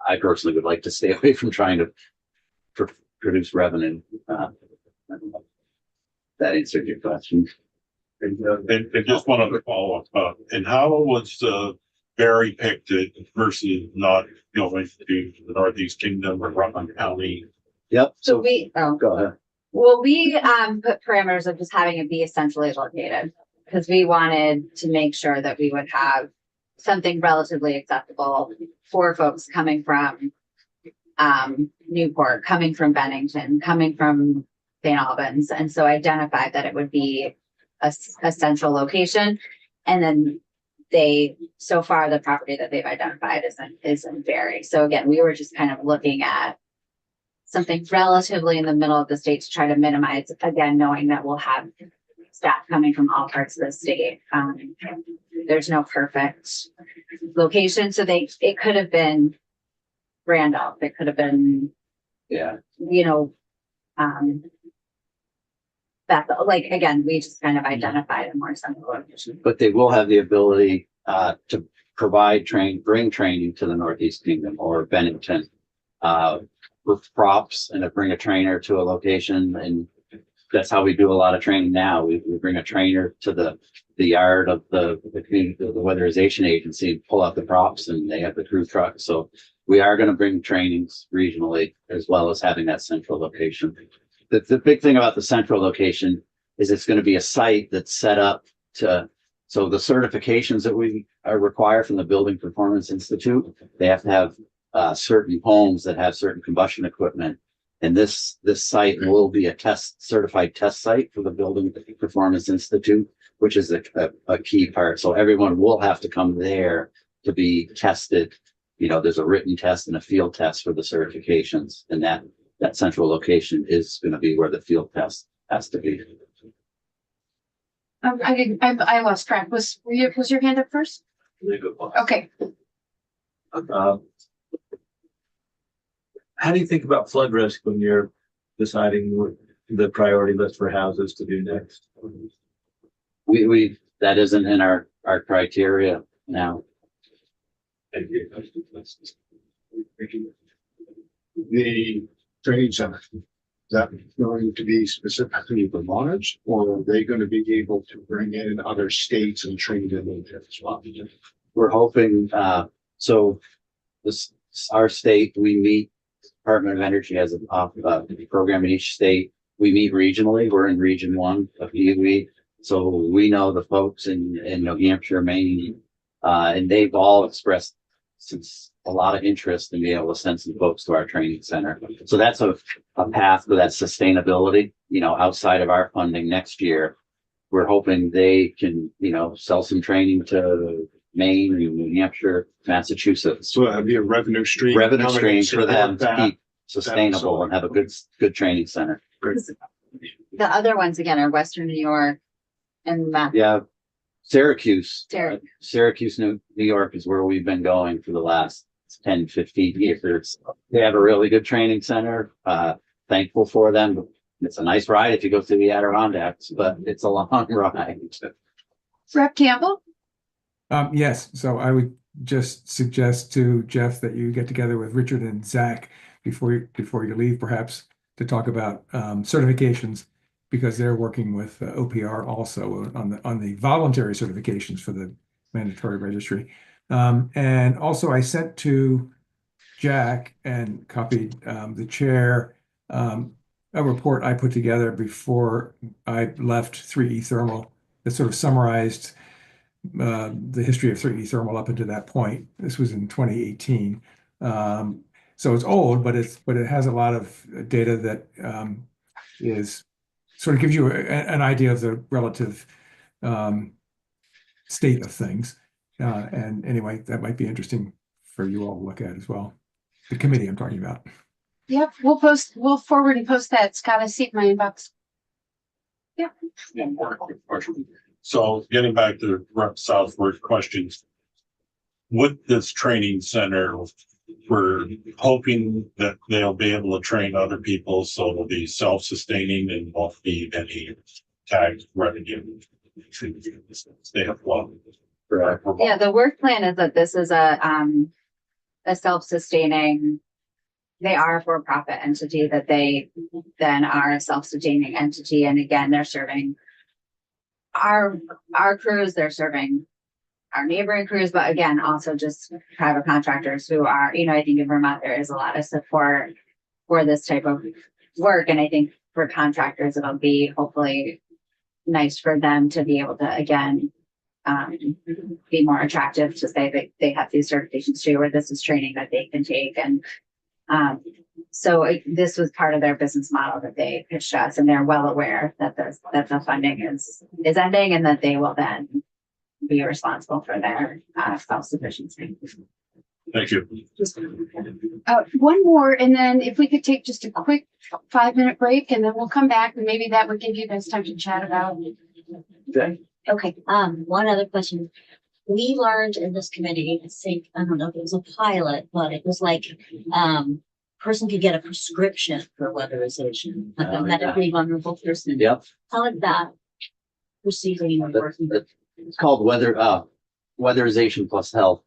I personally would like to stay away from trying to produce revenue. that answered your question. And just one other follow-up, and how was, Barry picked it versus not going to the Northeast Kingdom or Rutland County? Yep. So we, Go ahead. well, we put parameters of just having it be essentially located. Because we wanted to make sure that we would have something relatively acceptable for folks coming from Newport, coming from Bennington, coming from St. Albans. And so identified that it would be a central location. And then so far the property that they've identified isn't Barry. So again, we were just kind of looking at something relatively in the middle of the state to try to minimize, again, knowing that we'll have staff coming from all parts of the state. There's no perfect location. So it could have been Randolph. It could have been, Yeah. Bethel. Like, again, we just kind of identified a more central location. But they will have the ability to bring training to the Northeast Kingdom or Bennington with props and to bring a trainer to a location. And that's how we do a lot of training now. We bring a trainer to the yard of the weatherization agency, pull out the props, and they have the crew truck. So we are going to bring trainings regionally as well as having that central location. The big thing about the central location is it's going to be a site that's set up so the certifications that we require from the Building Performance Institute, they have to have certain homes that have certain combustion equipment. And this site will be a certified test site for the Building Performance Institute, which is a key part. So everyone will have to come there to be tested. There's a written test and a field test for the certifications, and that central location is going to be where the field test has to be. I lost track. Was your hand up first? Okay. How do you think about flood risk when you're deciding what the priority list for houses to do next? We that isn't in our criteria now. The training center, is that going to be specifically for Vermonters, or are they going to be able to bring in other states and train them in there as well? We're hoping, our state, we meet, Department of Energy has a program in each state. We meet regionally. We're in Region 1 of DOE. So we know the folks in New Hampshire, Maine, and they've all expressed a lot of interest in being able to send some folks to our training center. So that's a path for that sustainability, outside of our funding next year. We're hoping they can, sell some training to Maine, New Hampshire, Massachusetts. So that'd be a revenue stream. For them to keep sustainable and have a good training center. The other ones, again, are Western New York and Syracuse, Syracuse. New York is where we've been going for the last 10, 15 years. They have a really good training center. Thankful for them. It's a nice ride if you go through the Adirondacks, but it's a long ride. Rep Campbell? Yes, so I would just suggest to Jeff that you get together with Richard and Zach before you leave, perhaps, to talk about certifications, because they're working with OPR also on the voluntary certifications for the mandatory registry. And also I sent to Jack and copied the chair a report I put together before I left 3E Thermal that sort of summarized the history of 3E Thermal up until that point. This was in 2018. So it's old, but it has a lot of data that is sort of gives you an idea of the relative state of things. And anyway, that might be interesting for you all to look at as well. The committee I'm talking about. Yep, we'll forward and post that. Scott, I see it in my inbox. Yeah. One more quick question. So getting back to Rep. Southward's questions. With this training center, we're hoping that they'll be able to train other people, so it'll be self-sustaining and won't need any tax revenue. They have one. Yeah, the work plan is that this is a self-sustaining they are a for-profit entity that they then are a self-sustaining entity. And again, they're serving our crews, they're serving our neighboring crews, but again, also just private contractors who are, I think in Vermont, there is a lot of support for this type of work. And I think for contractors, it'll be hopefully nice for them to be able to, again, be more attractive to say that they have these certifications too, or this is training that they can take. And this was part of their business model that they pitched us, and they're well aware that the funding is ending, and that they will then be responsible for their self-sufficiency. Thank you. One more, and then if we could take just a quick 5-minute break, and then we'll come back, and maybe that would give you guys time to chat about it. Okay, one other question. We learned in this committee, I don't know if it was a pilot, but it was like, person could get a prescription for weatherization, like a medically vulnerable person. Yep. How is that proceeding and working? It's called weatherization plus health.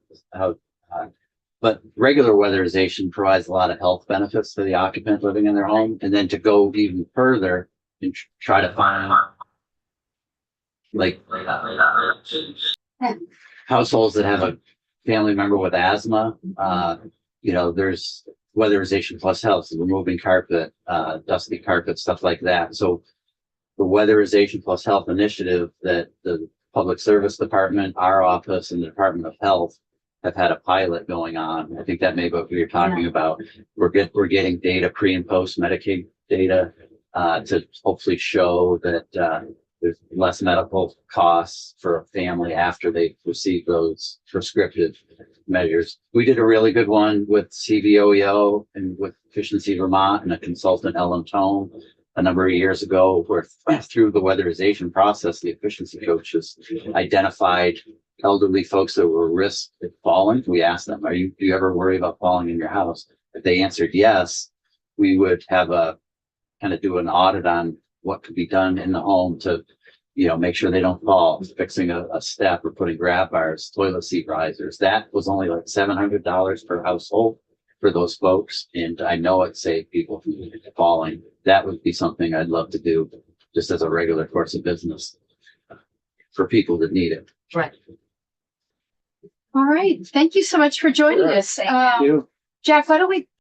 But regular weatherization provides a lot of health benefits to the occupant living in their home. And then to go even further and try to find like households that have a family member with asthma, there's weatherization plus health, so removing carpet, dusty carpet, stuff like that. So the weatherization plus health initiative that the Public Service Department, our office, and the Department of Health have had a pilot going on. I think that may be what you're talking about. We're getting data, pre and post Medicaid data, to hopefully show that there's less medical costs for a family after they receive those prescriptive measures. We did a really good one with CVOEO and with Efficiency Vermont and a consultant, Ellen Tone, a number of years ago, where through the weatherization process, the efficiency coaches identified elderly folks that were at risk of falling. We asked them, do you ever worry about falling in your house? If they answered yes, we would have do an audit on what could be done in the home to, make sure they don't fall, fixing a step or putting grab bars, toilet seat risers. That was only like $700 per household for those folks. And I know it saved people from falling. That would be something I'd love to do just as a regular course of business for people that need it. Right. All right. Thank you so much for joining us. Thank you. Jack, why don't we